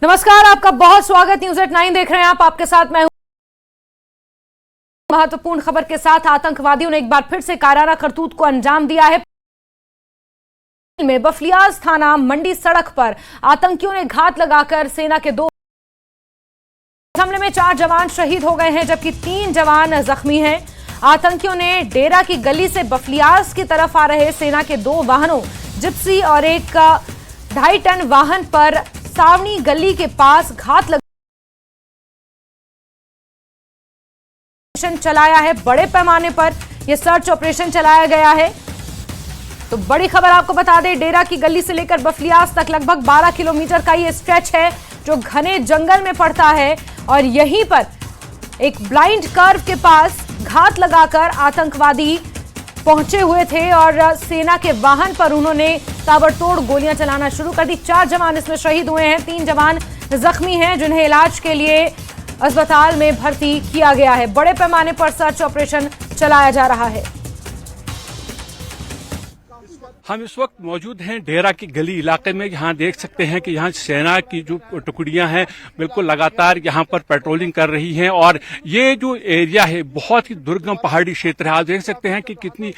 नमस्कार, आपका बहुत स्वागत। न्यूज़@9 देख रहे हैं आप। आपके साथ मैं हूं। महत्वपूर्ण खबर के साथ आतंकवादियों ने एक बार फिर से काराना करतूत को अंजाम दिया है। में बफलियाज थाना मंडी सड़क पर आतंकियों ने घात लगाकर सेना के दो हमले में 4 जवान शहीद हो गए हैं, जबकि 3 जवान जख्मी हैं। आतंकियों ने डेरा की गली से बफलियाज की तरफ आ रहे सेना के 2 वाहनों, जिप्सी और एक 2.5 टन वाहन पर सावनी गली के पास घात लगा चलाया है। बड़े पैमाने पर यह सर्च ऑपरेशन चलाया गया है। तो बड़ी खबर आपको बता दें, डेरा की गली से लेकर बफलियाज तक लगभग 12 किलोमीटर का ये स्ट्रेच है जो घने जंगल में पड़ता है, और यहीं पर एक ब्लाइंड कर्व के पास घात लगाकर आतंकवादी पहुंचे हुए थे और सेना के वाहन पर उन्होंने ताबड़तोड़ गोलियां चलाना शुरू कर दी। 4 जवान इसमें शहीद हुए हैं, 3 जवान जख्मी हैं जिन्हें इलाज के लिए अस्पताल में भर्ती किया गया है। बड़े पैमाने पर सर्च ऑपरेशन चलाया जा रहा है। हम इस वक्त मौजूद हैं डेरा की गली इलाके में। यहाँ देख सकते हैं कि यहाँ सेना की जो टुकड़ियां हैं बिल्कुल लगातार यहाँ पर पेट्रोलिंग कर रही हैं, और ये जो एरिया है बहुत ही दुर्गम पहाड़ी क्षेत्र है। आप देख सकते हैं कि कितनी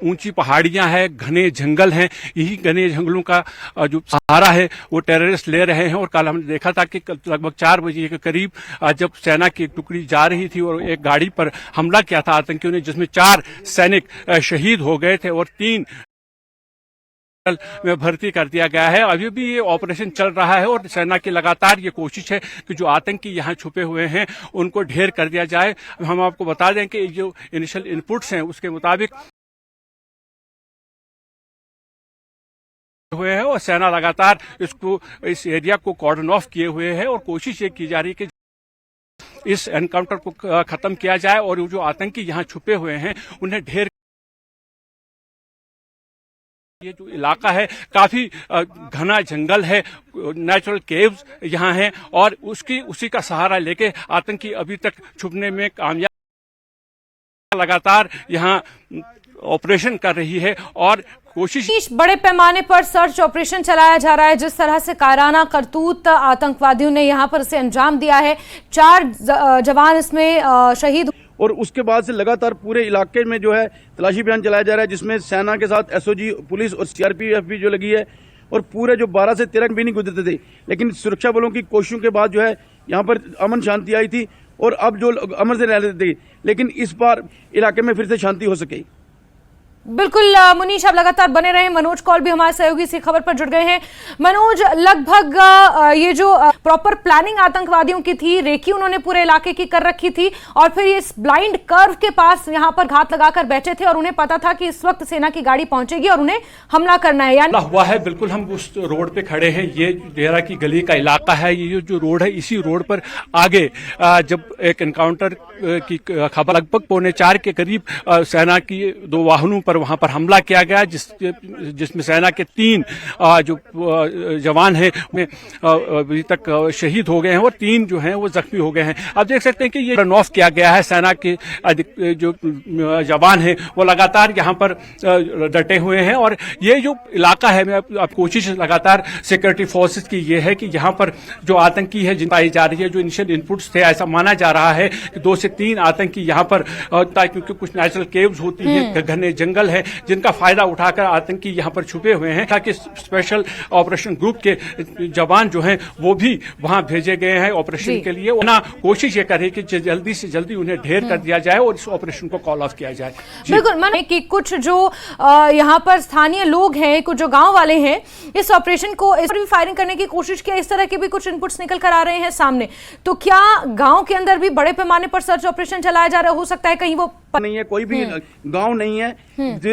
ऊंची पहाड़ियां हैं, घने जंगल हैं। यही घने जंगलों का जो सहारा है वो टेररिस्ट ले रहे हैं। और कल हमने देखा था कि लगभग 4 बजे के करीब जब सेना की एक टुकड़ी जा रही थी और एक गाड़ी पर हमला किया था आतंकियों ने, जिसमें 4 सैनिक शहीद हो गए थे और 3 में भर्ती कर दिया गया है। अभी भी ये ऑपरेशन चल रहा है और सेना की लगातार ये कोशिश है कि जो आतंकी यहाँ छुपे हुए हैं उनको ढेर कर दिया जाए। हम आपको बता दें कि जो इनिशियल इनपुट्स हैं उसके मुताबिक हुए हैं और सेना लगातार इस एरिया को कॉर्डन ऑफ किए हुए है और कोशिश ये की जा रही है कि इस एनकाउंटर को खत्म किया जाए और जो आतंकी यहाँ छुपे हुए हैं उन्हें ढेर। ये जो इलाका है काफी घना जंगल है, नेचुरल केव्स यहाँ हैं और उसी का सहारा लेके आतंकी अभी तक छुपने में कामयाब लगातार यहाँ ऑपरेशन कर रही है और कोशिश। बड़े पैमाने पर सर्च ऑपरेशन चलाया जा रहा है। जिस तरह से काराना करतूत आतंकवादियों ने यहाँ पर इसे अंजाम दिया है, 4 जवान इसमें शहीद। और उसके बाद से लगातार पूरे इलाके में जो है तलाशी अभियान चलाया जा रहा है, जिसमें सेना के साथ एसओजी, पुलिस और सीआरपीएफ भी जो लगी है। और पूरे जो 12 से 13 भी नहीं गुजरते थे, लेकिन सुरक्षा बलों की कोशिशों के बाद जो है यहाँ पर अमन शांति आई थी और अब जो अमन से रह रहे थे, लेकिन इस बार इलाके में फिर से शांति हो सके। बिल्कुल मुनीश, आप लगातार बने रहे। मनोज कौल भी हमारे सहयोगी इसी खबर पर जुड़ गए हैं। मनोज, लगभग ये जो प्रॉपर प्लानिंग आतंकवादियों की थी, रेकी उन्होंने पूरे इलाके की कर रखी थी और फिर इस ब्लाइंड कर्व के पास यहाँ पर घात लगाकर बैठे थे और उन्हें पता था कि इस वक्त सेना की गाड़ी पहुंचेगी और उन्हें हमला करना है। यानी हुआ है, बिल्कुल हम उस रोड पे खड़े हैं। ये डेरा की गली का इलाका है। ये जो रोड है, इसी रोड पर आगे जब एक एनकाउंटर की खबर लगभग 3:45 के करीब सेना की 2 वाहनों पर वहां पर हमला किया गया, जिसमें सेना के 3 जो जवान हैं वे अभी तक शहीद हो गए हैं और 3 जो हैं वो जख्मी हो गए हैं। आप देख सकते हैं कि ये रन ऑफ किया गया है। सेना के जो जवान हैं वो लगातार यहाँ पर डटे हुए हैं और ये जो इलाका है, अब कोशिश लगातार सिक्योरिटी फोर्सेस की ये है कि यहाँ पर जो आतंकी है जिन पाई जा रही है, जो इनिशियल इनपुट्स थे, ऐसा माना जा रहा है कि 2 से 3 आतंकी यहाँ पर, क्योंकि कुछ नेचुरल केव्स होती हैं, घने जंगल है, जिनका फायदा उठाकर आतंकी यहाँ पर छुपे हुए हैं, ताकि स्पेशल ऑपरेशन ग्रुप के जवान जो हैं वो भी वहां भेजे गए हैं ऑपरेशन के लिए। ना कोशिश ये करे कि जल्दी से जल्दी उन्हें ढेर कर दिया जाए और इस ऑपरेशन को कॉल ऑफ किया जाए। बिल्कुल मन कि कुछ जो यहाँ पर स्थानीय लोग हैं, कुछ जो गांव वाले हैं, इस ऑपरेशन को इस पर भी फायरिंग करने की कोशिश किया। इस तरह के भी कुछ इनपुट्स निकल कर आ रहे हैं सामने। तो क्या गांव के अंदर भी बड़े पैमाने पर सर्च ऑपरेशन चलाया जा रहा हो सकता है? कहीं वो नहीं है, कोई भी गांव नहीं है।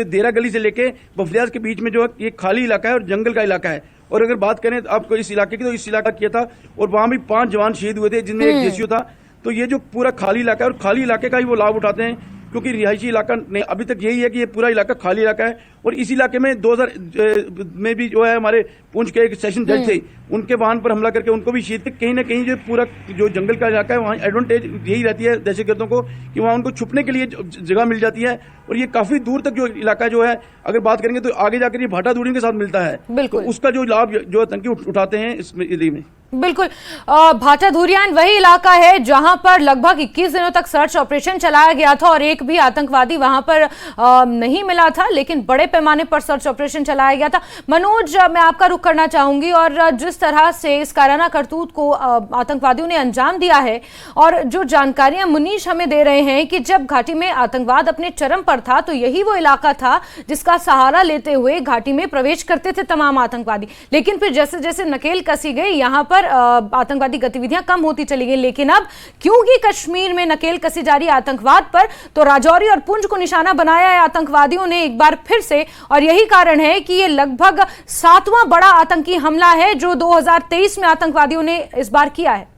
डेरा गली से लेके बफलियाज के बीच में जो है ये खाली इलाका है और जंगल का इलाका है। और अगर बात करें आपको इस इलाके की, तो इस इलाका किया था और वहां भी 5 जवान शहीद हुए थे, जिनमें एक जेसीओ था। तो ये जो पूरा खाली इलाका है और खाली इलाके का ही वो लाभ उठाते हैं, क्योंकि रिहायशी इलाका नहीं, अभी तक यही है कि ये पूरा इलाका खाली इलाका है। और इस इलाके में 2000 में भी जो है हमारे पुंछ के एक सेशन जज थे, उनके वाहन पर हमला करके उनको भी शहीद। कहीं ना कहीं जो पूरा जो जंगल का इलाका है वहाँ एडवांटेज यही रहती है दहशतगर्दों को कि वहाँ उनको छुपने के लिए जगह मिल जाती है। और ये काफी दूर तक जो इलाका जो है, अगर बात करेंगे तो आगे जाकर ये भाटा दूरी के साथ मिलता है, तो उसका जो लाभ जो आतंकी उठाते हैं इस एरिया में। बिल्कुल। भाटा धुरियान वही इलाका है जहां पर लगभग 21 दिनों तक सर्च ऑपरेशन चलाया गया था और एक भी आतंकवादी वहां पर नहीं मिला था, लेकिन बड़े पैमाने पर सर्च ऑपरेशन चलाया गया था। मनोज, मैं आपका रुख करना चाहूंगी और जिस तरह से इस काराना करतूत को आतंकवादियों ने अंजाम दिया है और जो जानकारियां मुनीश हमें दे रहे हैं कि जब घाटी में आतंकवाद अपने चरम पर था तो यही वो इलाका था जिसका सहारा लेते हुए घाटी में प्रवेश करते थे तमाम आतंकवादी, लेकिन फिर जैसे जैसे नकेल कसी गई यहां पर आतंकवादी गतिविधियां कम होती चली गई। लेकिन अब क्योंकि कश्मीर में नकेल कसी जा रही आतंकवाद पर, तो राजौरी और पुंछ को निशाना बनाया है आतंकवादियों ने एक बार फिर से, और यही कारण है कि ये लगभग 7वां बड़ा आतंकी हमला है जो 2023 में आतंकवादियों ने इस बार किया है।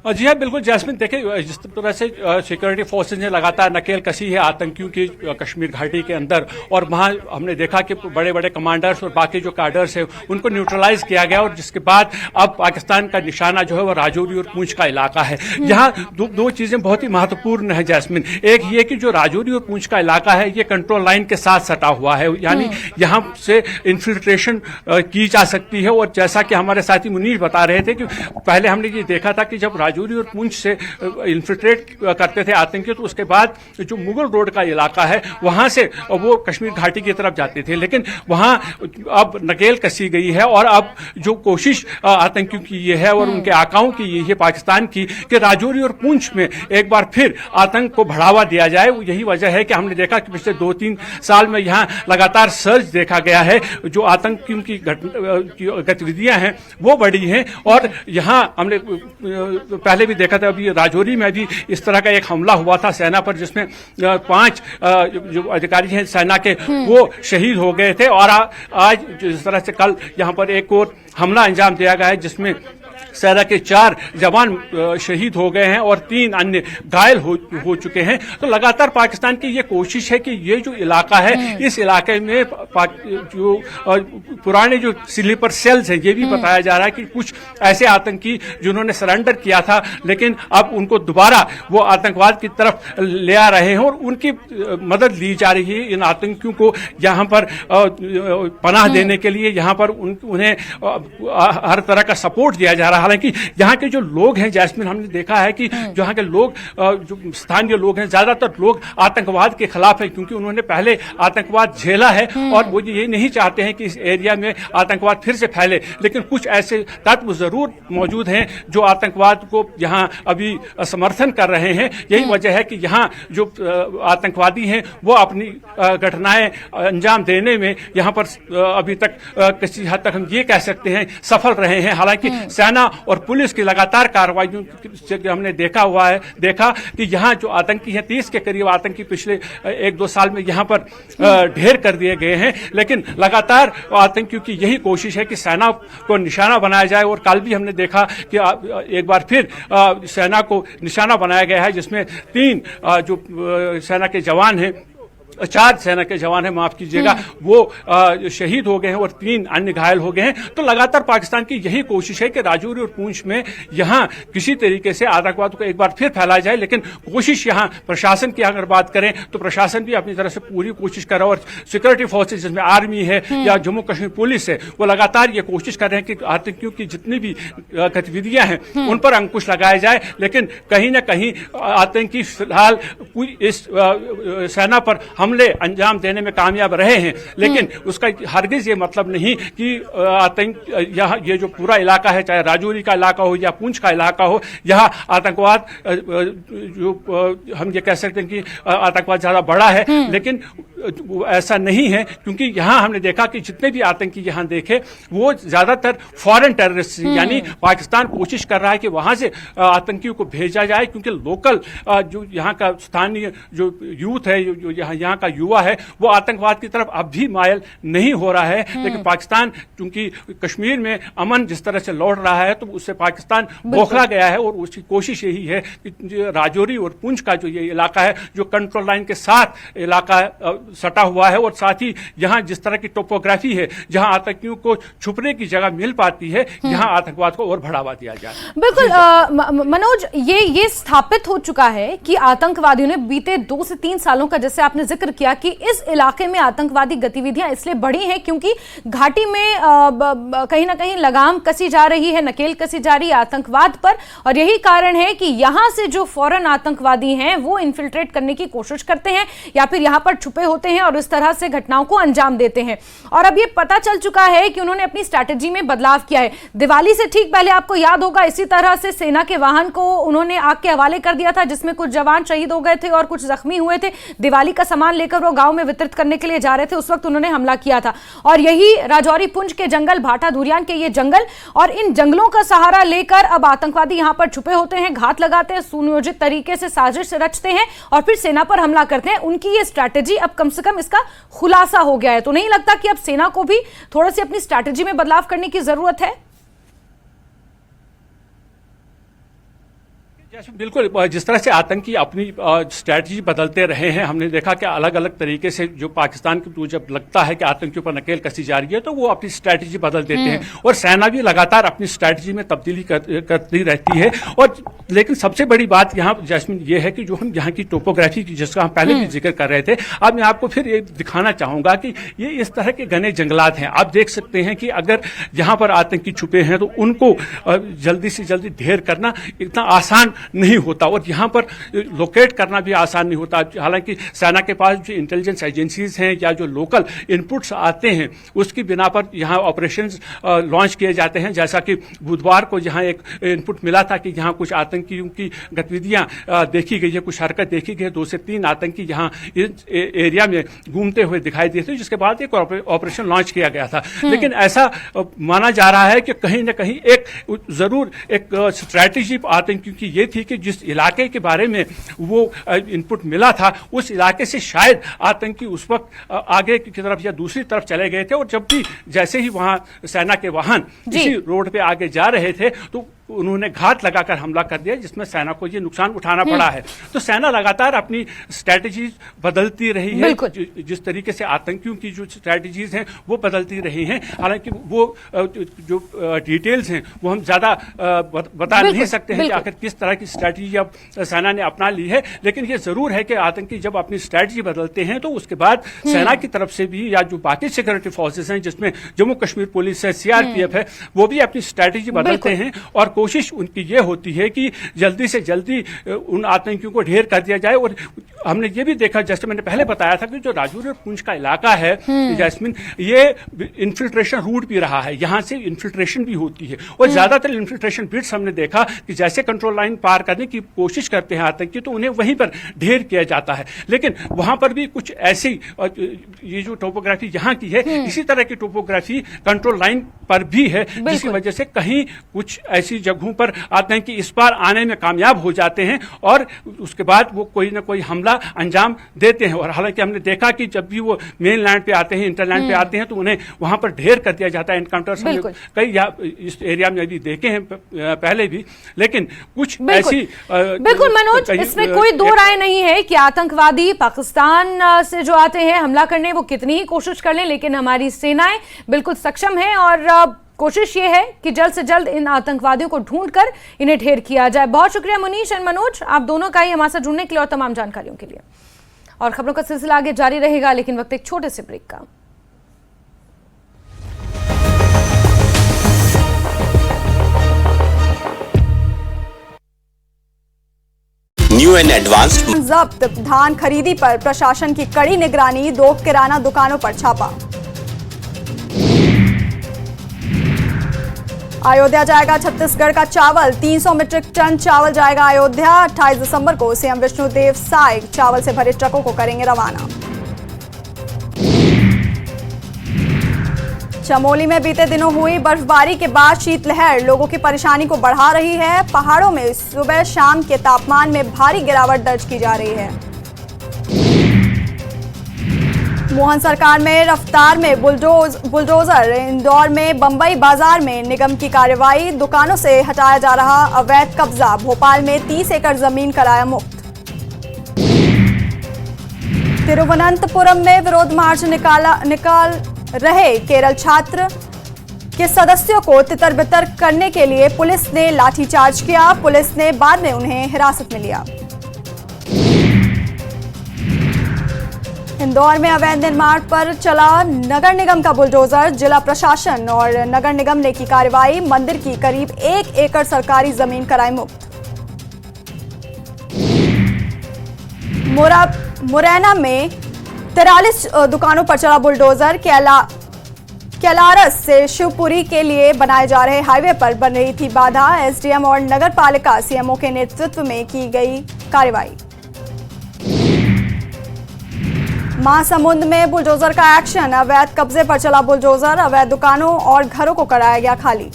जी हाँ, बिल्कुल जैस्मिन, देखिए जिस तरह से सिक्योरिटी फोर्सेज ने लगातार नकेल कसी है आतंकियों की कश्मीर घाटी के अंदर, और वहाँ हमने देखा कि बड़े बड़े कमांडर्स और बाकी जो कैडर्स है उनको न्यूट्रलाइज किया गया, और जिसके बाद अब पाकिस्तान का निशाना जो है वो राजौरी और पुंछ का इलाका है। यहाँ दो चीजें बहुत ही महत्वपूर्ण है जैस्मिन। एक ये कि जो राजौरी और पुंछ का इलाका है ये कंट्रोल लाइन के साथ सटा हुआ है, यानी यहाँ से इन्फिल्ट्रेशन की जा सकती है। और जैसा कि हमारे साथी मुनीश बता रहे थे कि पहले हमने ये देखा था कि जब राजौरी और पुंछ से इन्फिल्ट्रेट करते थे आतंकी, तो उसके बाद जो मुगल रोड का इलाका है वहां से वो कश्मीर घाटी की तरफ जाते थे, लेकिन वहां अब नकेल कसी गई है और अब जो कोशिश आतंकियों की ये है और उनके आकाओं की ये है पाकिस्तान की कि राजौरी और पुंछ में एक बार फिर आतंक को बढ़ावा दिया जाए। यही वजह है कि हमने देखा कि पिछले 2-3 साल में यहाँ लगातार सर्च देखा गया है, जो आतंकियों की गतिविधियां हैं वो बढ़ी हैं। और यहाँ हमने पहले भी देखा था, अभी राजौरी में भी इस तरह का एक हमला हुआ था सेना पर, जिसमें 5 जो अधिकारी हैं सेना के वो शहीद हो गए थे। और आज जिस तरह से कल यहाँ पर एक और हमला अंजाम दिया गया है जिसमें सेना के 4 जवान शहीद हो गए हैं और 3 अन्य घायल हो चुके हैं। तो लगातार पाकिस्तान की ये कोशिश है कि ये जो इलाका है इस इलाके में जो पुराने जो स्लीपर सेल्स हैं, ये भी बताया जा रहा है कि कुछ ऐसे आतंकी जिन्होंने सरेंडर किया था लेकिन अब उनको दोबारा वो आतंकवाद की तरफ ले आ रहे हैं और उनकी मदद ली जा रही है इन आतंकियों को यहाँ पर पनाह देने के लिए। यहाँ पर उन्हें हर तरह का सपोर्ट दिया जा रहा है। हालांकि यहाँ के जो लोग हैं जैस्मिन, हमने देखा है कि यहाँ के लोग जो स्थानीय लोग हैं ज्यादातर लोग आतंकवाद के खिलाफ है, क्योंकि उन्होंने पहले आतंकवाद झेला है और वो ये नहीं चाहते हैं कि इस एरिया में आतंकवाद फिर से फैले। लेकिन कुछ ऐसे तत्व जरूर मौजूद हैं जो आतंकवाद को यहाँ अभी समर्थन कर रहे हैं। यही वजह है कि यहाँ जो आतंकवादी हैं वो अपनी घटनाएं अंजाम देने में यहाँ पर अभी तक किसी हद तक हम ये कह सकते हैं सफल रहे हैं। हालांकि सेना और पुलिस की लगातार कार्रवाइयों से हमने देखा कि यहाँ जो आतंकी हैं 30 के करीब आतंकी पिछले 1-2 साल में यहाँ पर ढेर कर दिए गए हैं। लेकिन लगातार आतंकियों की यही कोशिश है कि सेना को निशाना बनाया जाए, और कल भी हमने देखा कि एक बार फिर सेना को निशाना बनाया गया है, जिसमें 3 जो सेना के जवान हैं, 4 सेना के जवान हैं, माफ कीजिएगा, वो शहीद हो गए हैं और 3 अन्य घायल हो गए हैं। तो लगातार पाकिस्तान की यही कोशिश है कि राजौरी और पुंछ में यहाँ किसी तरीके से आतंकवाद को एक बार फिर फैलाया जाए। लेकिन कोशिश यहाँ प्रशासन की अगर बात करें तो प्रशासन भी अपनी तरफ से पूरी कोशिश कर रहा है, और सिक्योरिटी फोर्सेज जिसमें आर्मी है या जम्मू कश्मीर पुलिस है वो लगातार ये कोशिश कर रहे हैं कि आतंकियों की जितनी भी गतिविधियां हैं उन पर अंकुश लगाया जाए। लेकिन कहीं ना कहीं आतंकी फिलहाल इस सेना पर हमले अंजाम देने में कामयाब रहे हैं, लेकिन उसका हरगिज ये मतलब नहीं कि आतंक यहाँ ये जो पूरा इलाका है, चाहे राजौरी का इलाका हो या पुंछ का इलाका हो, यहाँ आतंकवाद जो हम ये कह सकते हैं कि आतंकवाद ज्यादा बड़ा है, लेकिन ऐसा नहीं है, क्योंकि यहाँ हमने देखा कि जितने भी आतंकी यहाँ देखे वो ज्यादातर फॉरेन टेररिस्ट, यानी पाकिस्तान कोशिश कर रहा है कि वहां से आतंकियों को भेजा जाए, क्योंकि लोकल जो यहाँ का स्थानीय जो यूथ है, जो यहाँ का युवा है, वो आतंकवाद की तरफ अब भी मायल नहीं हो रहा है। लेकिन पाकिस्तान क्योंकि कश्मीर में अमन जिस तरह से लौट रहा है तो उससे पाकिस्तान बौखला गया है, और उसकी कोशिश यही है कि राजौरी और पुंछ का जो ये इलाका है, जो कंट्रोल लाइन के साथ इलाका सटा हुआ है, और साथ ही यहाँ जिस तरह की टोपोग्राफी है, जहाँ आतंकियों को छुपने की जगह मिल पाती है, यहाँ आतंकवाद को और बढ़ावा दिया जाए। बिल्कुल मनोज, ये स्थापित हो चुका है कि आतंकवादियों ने बीते 2 से 3 सालों का, जैसे आपने जिक्र जिक्र किया कि इस इलाके में आतंकवादी गतिविधियां इसलिए बढ़ी हैं क्योंकि घाटी में कहीं ना कहीं लगाम कसी जा रही है, नकेल कसी जा रही है आतंकवाद पर, और यही कारण है कि यहां से जो फौरन आतंकवादी हैं वो इन्फिल्ट्रेट करने की कोशिश करते हैं या फिर यहां पर छुपे होते हैं और इस तरह से घटनाओं को अंजाम देते हैं। और अब ये पता चल चुका है कि उन्होंने अपनी स्ट्रैटेजी में बदलाव किया है। दिवाली से ठीक पहले आपको याद होगा इसी तरह से सेना के वाहन को उन्होंने आग के हवाले कर दिया था, जिसमें कुछ जवान शहीद हो गए थे और कुछ जख्मी हुए थे। दिवाली का सामान लेकर वो गांव में वितरित करने के लिए जा रहे थे, उस वक्त उन्होंने हमला किया था। और यही राजौरी पुंज के जंगल, भाटा धुरियान के ये जंगल, और इन जंगलों का सहारा लेकर अब आतंकवादी यहां पर छुपे होते हैं, घात लगाते हैं, सुनियोजित तरीके से साजिश रचते हैं और फिर सेना पर हमला करते हैं। उनकी ये स्ट्रैटेजी अब कम से कम इसका खुलासा हो गया है। तो नहीं लगता कि अब सेना को भी थोड़ा सी अपनी स्ट्रैटेजी में बदलाव करने की जरूरत है? बिल्कुल, जिस तरह से आतंकी अपनी स्ट्रैटेजी बदलते रहे हैं, हमने देखा कि अलग अलग तरीके से जो पाकिस्तान को जब लगता है कि आतंकियों पर नकेल कसी जा रही है तो वो अपनी स्ट्रैटेजी बदल देते हैं, और सेना भी लगातार अपनी स्ट्रैटेजी में तब्दीली करती रहती है। और लेकिन सबसे बड़ी बात यहाँ जैस्मिन ये है कि जो हम यहाँ की टोपोग्राफी की, जिसका हम पहले भी जिक्र कर रहे थे, अब मैं आपको फिर ये दिखाना चाहूंगा कि ये इस तरह के घने जंगलात हैं। आप देख सकते हैं कि अगर यहाँ पर आतंकी छुपे हैं तो उनको जल्दी से जल्दी ढेर करना इतना आसान नहीं होता, और यहाँ पर लोकेट करना भी आसान नहीं होता। हालांकि सेना के पास जो इंटेलिजेंस एजेंसीज हैं या जो लोकल इनपुट्स आते हैं उसकी बिना पर यहाँ ऑपरेशंस लॉन्च किए जाते हैं। जैसा कि बुधवार को यहाँ एक इनपुट मिला था कि यहाँ कुछ आतंकियों की गतिविधियां देखी गई है, कुछ हरकत देखी गई है, 2 से 3 आतंकी यहाँ इस एरिया में घूमते हुए दिखाई दिए थे, जिसके बाद एक ऑपरेशन लॉन्च किया गया था। लेकिन ऐसा माना जा रहा है कि कहीं ना कहीं एक जरूर एक स्ट्रैटेजी आतंकियों की ये थी कि जिस इलाके के बारे में वो इनपुट मिला था उस इलाके से शायद आतंकी उस वक्त आगे की तरफ या दूसरी तरफ चले गए थे, और जब भी जैसे ही वहां सेना के वाहन इसी रोड पे आगे जा रहे थे तो उन्होंने घात लगाकर हमला कर दिया, जिसमें सेना को ये नुकसान उठाना पड़ा है। तो सेना लगातार अपनी स्ट्रैटेजीज बदलती रही है, जिस तरीके से आतंकियों की जो स्ट्रैटेजीज हैं वो बदलती रही हैं। हालांकि वो जो डिटेल्स हैं वो हम ज्यादा बता नहीं सकते हैं कि आखिर किस तरह की स्ट्रैटेजी अब सेना ने अपना ली है, लेकिन ये जरूर है कि आतंकी जब अपनी स्ट्रैटेजी बदलते हैं तो उसके बाद सेना की तरफ से भी या जो बाकी सिक्योरिटी फोर्सेस हैं, जिसमें जम्मू कश्मीर पुलिस है, सीआरपीएफ है, वो भी अपनी स्ट्रैटेजी बदलते हैं और कोशिश उनकी ये होती है कि जल्दी से जल्दी उन आतंकियों को ढेर कर दिया जाए। और हमने ये भी देखा, जैसे मैंने पहले बताया था, कि जो राजौरी और पुंछ का इलाका है जैस्मिन, ये इन्फिल्ट्रेशन रूट भी रहा है, यहाँ से इन्फिल्ट्रेशन भी होती है, और ज्यादातर इन्फिल्ट्रेशन बिट्स हमने देखा कि जैसे कंट्रोल लाइन पार करने की कोशिश करते हैं आतंकी तो उन्हें वहीं पर ढेर किया जाता है। लेकिन वहां पर भी कुछ ऐसी, ये जो टोपोग्राफी यहाँ की है, इसी तरह की टोपोग्राफी कंट्रोल लाइन पर भी है, जिसकी वजह से कहीं कुछ ऐसी जगहों पर आतंकी इस पार आने में कामयाब हो जाते हैं और उसके बाद वो कोई ना कोई हमला अंजाम देते हैं। और हालांकि हमने देखा कि जब भी वो मेन लैंड पे आते हैं, इंटरलैंड पे आते हैं, तो उन्हें वहां पर ढेर कर दिया जाता है। एनकाउंटर्स कई इस एरिया में अभी देखे हैं पहले भी, लेकिन कुछ ऐसी बिल्कुल मनोज, इसमें कोई दो राय नहीं है कि आतंकवादी पाकिस्तान से जो आते हैं हमला करने, वो कितनी ही कोशिश कर लें, लेकिन हमारी सेनाएं बिल्कुल सक्षम है और कोशिश ये है कि जल्द से जल्द इन आतंकवादियों को ढूंढकर इन्हें ढेर किया जाए। बहुत शुक्रिया मुनीश और मनोज, आप दोनों का ही हमारे साथ जुड़ने के लिए और तमाम जानकारियों के लिए। और खबरों का सिलसिला आगे जारी रहेगा, लेकिन वक्त एक छोटे से ब्रेक का। न्यू एंड एडवांस्ड जब्त धान खरीदी पर प्रशासन की कड़ी निगरानी, 2 किराना दुकानों पर छापा। अयोध्या जाएगा छत्तीसगढ़ का चावल, 300 मीट्रिक टन चावल जाएगा अयोध्या। 28 दिसंबर को सीएम विष्णुदेव साय चावल से भरे ट्रकों को करेंगे रवाना। चमोली में बीते दिनों हुई बर्फबारी के बाद शीतलहर लोगों की परेशानी को बढ़ा रही है। पहाड़ों में सुबह शाम के तापमान में भारी गिरावट दर्ज की जा रही है। मोहन सरकार में रफ्तार में बुलडोजर, इंदौर में बंबई बाजार में निगम की कार्रवाई, दुकानों से हटाया जा रहा अवैध कब्जा। भोपाल में 30 एकड़ जमीन कराया मुक्त। तिरुवनंतपुरम में विरोध मार्च निकाल रहे केरल छात्र के सदस्यों को तितर बितर करने के लिए पुलिस ने लाठीचार्ज किया। पुलिस ने बाद में उन्हें हिरासत में लिया। इंदौर में अवैध निर्माण पर चला नगर निगम का बुलडोजर। जिला प्रशासन और नगर निगम ने की कार्रवाई। मंदिर की करीब 1 एकड़ सरकारी जमीन कराई मुक्त। मुरैना में 43 दुकानों पर चला बुलडोजर। कैलारस से शिवपुरी के लिए बनाए जा रहे हाईवे पर बन रही थी बाधा। एसडीएम और नगर पालिका सीएमओ के नेतृत्व में की गई कार्रवाई। महासमुंद में बुलडोजर का एक्शन। अवैध कब्जे पर चला बुलडोजर। अवैध दुकानों और घरों को कराया गया खाली।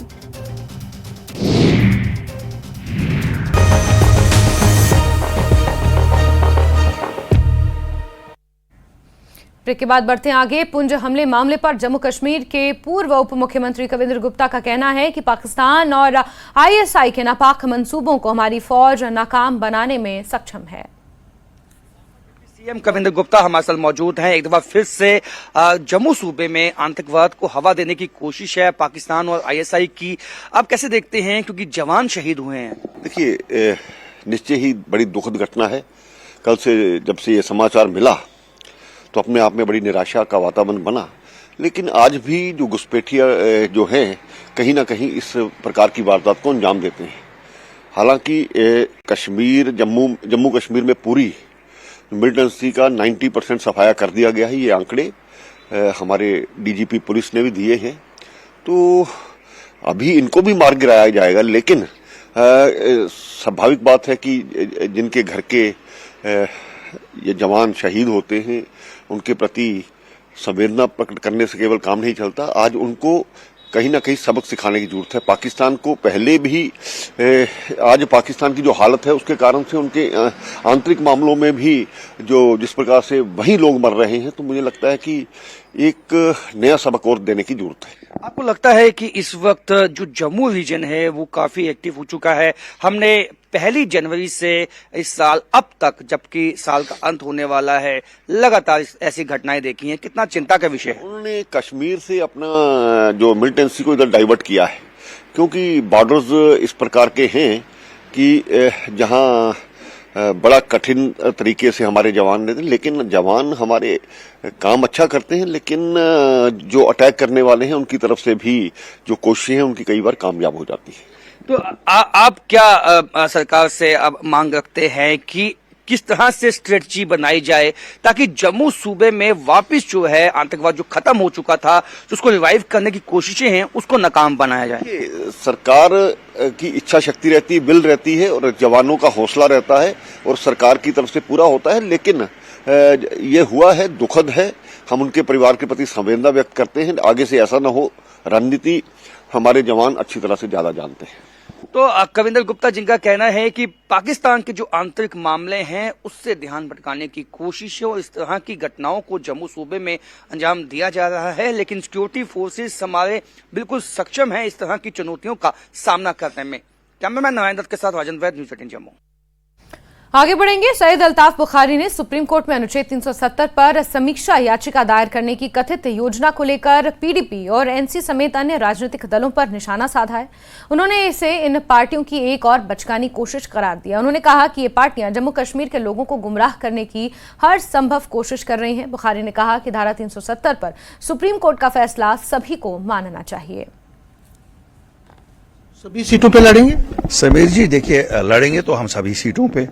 ब्रेक के बाद बढ़ते हैं आगे। पुंछ हमले मामले पर जम्मू कश्मीर के पूर्व उप मुख्यमंत्री कविंद्र गुप्ता का कहना है कि पाकिस्तान और आईएसआई के नापाक मंसूबों को हमारी फौज नाकाम बनाने में सक्षम है। सीएम कविंद्र गुप्ता हमारे साथ मौजूद हैं। एक दफा फिर से जम्मू सूबे में आतंकवाद को हवा देने की कोशिश है पाकिस्तान और आईएसआई की। आप कैसे देखते हैं, क्योंकि जवान शहीद हुए हैं? देखिए, निश्चय ही बड़ी दुखद घटना है। कल से जब से ये समाचार मिला तो अपने आप में बड़ी निराशा का वातावरण बना, लेकिन आज भी जो घुसपैठिया जो हैं कहीं ना कहीं इस प्रकार की वारदात को अंजाम देते हैं। हालांकि कश्मीर जम्मू कश्मीर में पूरी मिलिटेंसी का 90% सफाया कर दिया गया है। ये आंकड़े हमारे डीजीपी पुलिस ने भी दिए हैं। तो अभी इनको भी मार गिराया जाएगा, लेकिन स्वाभाविक बात है कि जिनके घर के ये जवान शहीद होते हैं उनके प्रति संवेदना प्रकट करने से केवल काम नहीं चलता। आज उनको कहीं ना कहीं सबक सिखाने की जरूरत है। पाकिस्तान को पहले भी आज पाकिस्तान की जो हालत है उसके कारण से उनके आंतरिक मामलों में भी जिस प्रकार से वही लोग मर रहे हैं, तो मुझे लगता है कि एक नया सबक और देने की जरूरत है। आपको लगता है कि इस वक्त जो जम्मू रीजन है वो काफी एक्टिव हो चुका है? हमने 1 जनवरी से इस साल अब तक, जबकि साल का अंत होने वाला है, लगातार ऐसी घटनाएं देखी हैं। कितना चिंता का विषय है? उन्होंने कश्मीर से अपना जो मिलिटेंसी को इधर डाइवर्ट किया है, क्योंकि बॉर्डर्स इस प्रकार के हैं कि जहां बड़ा कठिन तरीके से हमारे जवान रहते हैं, लेकिन जवान हमारे काम अच्छा करते हैं, लेकिन जो अटैक करने वाले हैं उनकी तरफ से भी जो कोशिशें हैं उनकी कई बार कामयाब हो जाती है। तो आप क्या सरकार से अब मांग रखते हैं कि किस तरह से स्ट्रेटजी बनाई जाए ताकि जम्मू सूबे में वापस जो है आतंकवाद जो खत्म हो चुका था, तो उसको रिवाइव करने की कोशिशें हैं, उसको नाकाम बनाया जाए? सरकार की इच्छा शक्ति रहती है, विल रहती है, और जवानों का हौसला रहता है और सरकार की तरफ से पूरा होता है। लेकिन ये हुआ है, दुखद है। हम उनके परिवार के प्रति संवेदना व्यक्त करते हैं। आगे से ऐसा न हो। रणनीति हमारे जवान अच्छी तरह से ज्यादा जानते हैं। तो कविंद्र गुप्ता जिनका कहना है कि पाकिस्तान के जो आंतरिक मामले हैं उससे ध्यान भटकाने की कोशिश है और इस तरह की घटनाओं को जम्मू सूबे में अंजाम दिया जा रहा है, लेकिन सिक्योरिटी फोर्सेस हमारे बिल्कुल सक्षम है इस तरह की चुनौतियों का सामना करने में। कैमरामैन नारायण दत्त के साथ राजन वैद, न्यूज़ 18 जम्मू। आगे बढ़ेंगे। सैयद अल्ताफ बुखारी ने सुप्रीम कोर्ट में अनुच्छेद 370 पर समीक्षा याचिका दायर करने की कथित योजना को लेकर पीडीपी और एनसी समेत अन्य राजनीतिक दलों पर निशाना साधा है। उन्होंने इसे इन पार्टियों की एक और बचकानी कोशिश करार दिया। उन्होंने कहा कि ये पार्टियां जम्मू कश्मीर के लोगों को गुमराह करने की हर संभव कोशिश कर रही हैं। बुखारी ने कहा कि धारा 370 पर सुप्रीम कोर्ट का फैसला सभी को मानना चाहिए। सभी सीटों पे लड़ेंगे समीर जी? देखिए, लड़ेंगे तो हम सभी सीटों पे,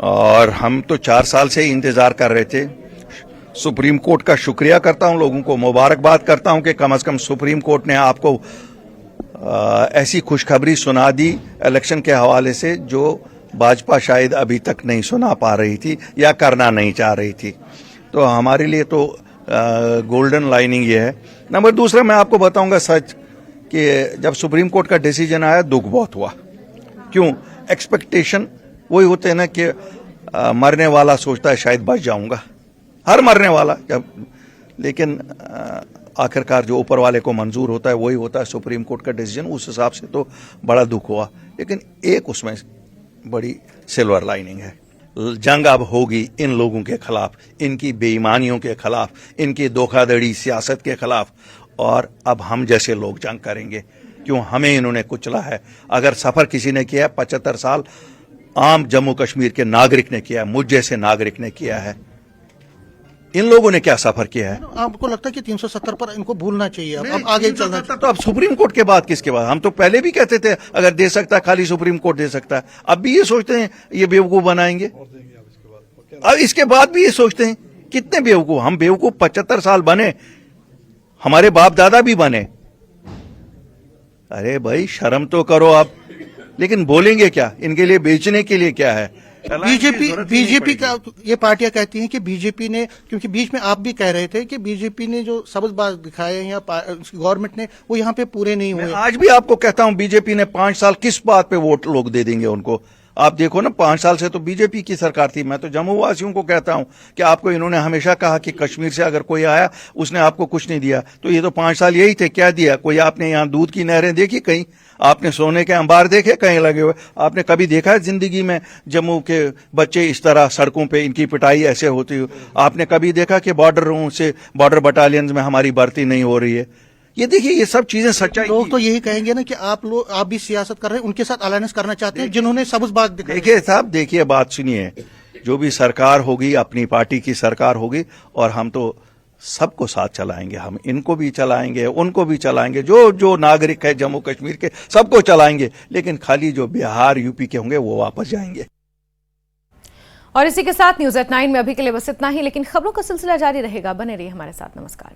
और हम तो 4 साल से ही इंतजार कर रहे थे। सुप्रीम कोर्ट का शुक्रिया करता हूं, लोगों को मुबारकबाद करता हूं कि कम से कम सुप्रीम कोर्ट ने आपको ऐसी खुशखबरी सुना दी इलेक्शन के हवाले से जो भाजपा शायद अभी तक नहीं सुना पा रही थी या करना नहीं चाह रही थी। तो हमारे लिए तो गोल्डन लाइनिंग ये है। नंबर दूसरा, मैं आपको बताऊंगा सच कि जब सुप्रीम कोर्ट का डिसीजन आया दुख बहुत हुआ। क्यों? एक्सपेक्टेशन वही होते हैं ना कि मरने वाला सोचता है शायद बच जाऊंगा, हर मरने वाला लेकिन आखिरकार जो ऊपर वाले को मंजूर होता है वही होता है सुप्रीम कोर्ट का डिसीजन। उस हिसाब से तो बड़ा दुख हुआ, लेकिन एक उसमें बड़ी सिल्वर लाइनिंग है। जंग अब होगी इन लोगों के खिलाफ, इनकी बेईमानियों के खिलाफ, इनकी धोखाधड़ी सियासत के खिलाफ, और अब हम जैसे लोग जंग करेंगे। क्यों? हमें इन्होंने कुचला है। अगर सफर किसी ने किया 75 साल आम जम्मू कश्मीर के नागरिक ने किया, मुझ जैसे नागरिक ने किया है, इन लोगों ने क्या सफर किया है? आपको लगता है कि 370 पर इनको भूलना चाहिए? अब आगे चलना चाहिए। तो अब सुप्रीम कोर्ट के बाद किसके बाद? हम तो पहले भी कहते थे अगर दे सकता है खाली सुप्रीम कोर्ट दे सकता है। अब भी ये सोचते हैं ये बेवकूफ बनाएंगे। अब इसके बाद भी ये सोचते हैं। कितने बेवकूफ? हम बेवकूफ 75 साल बने, हमारे बाप दादा भी बने। अरे भाई शर्म तो करो आप। लेकिन बोलेंगे क्या? इनके लिए बेचने के लिए क्या है? बीजेपी का ये पार्टियां कहती हैं कि बीजेपी ने, क्योंकि बीच में आप भी कह रहे थे कि बीजेपी ने जो सबज बाग दिखाए हैं या गवर्नमेंट ने, वो यहाँ पे पूरे नहीं हुए। आज भी आपको कहता हूं बीजेपी ने 5 साल किस बात पे वोट लोग दे देंगे उनको? आप देखो ना, 5 साल से तो बीजेपी की सरकार थी। मैं तो जम्मू वासियों को कहता हूं कि आपको इन्होंने हमेशा कहा कि कश्मीर से अगर कोई आया उसने आपको कुछ नहीं दिया, तो ये तो 5 साल यही थे। क्या दिया? कोई आपने यहाँ दूध की नहरें देखी कहीं? आपने सोने के अंबार देखे कहीं लगे हुए? आपने कभी देखा है जिंदगी में जम्मू के बच्चे इस तरह सड़कों पे इनकी पिटाई ऐसे होती हो? आपने कभी देखा कि बॉर्डर बटालियंस में हमारी भर्ती नहीं हो रही है? ये देखिए, ये सब चीजें सच्चाई। लोग तो यही कहेंगे ना कि आप भी सियासत कर रहे हैं, उनके साथ अलायंस करना चाहते हैं जिन्होंने सबज बाग दिखाया। देखिए साहब, देखिए बात सुनिए, जो भी सरकार होगी अपनी पार्टी की सरकार होगी, और हम तो सबको साथ चलाएंगे। हम इनको भी चलाएंगे, उनको भी चलाएंगे, जो नागरिक है जम्मू कश्मीर के सबको चलाएंगे। लेकिन खाली जो बिहार यूपी के होंगे वो वापस जाएंगे। और इसी के साथ न्यूज़ एट 9 में अभी के लिए बस इतना ही, लेकिन खबरों का सिलसिला जारी रहेगा। बने रहिए हमारे साथ। नमस्कार।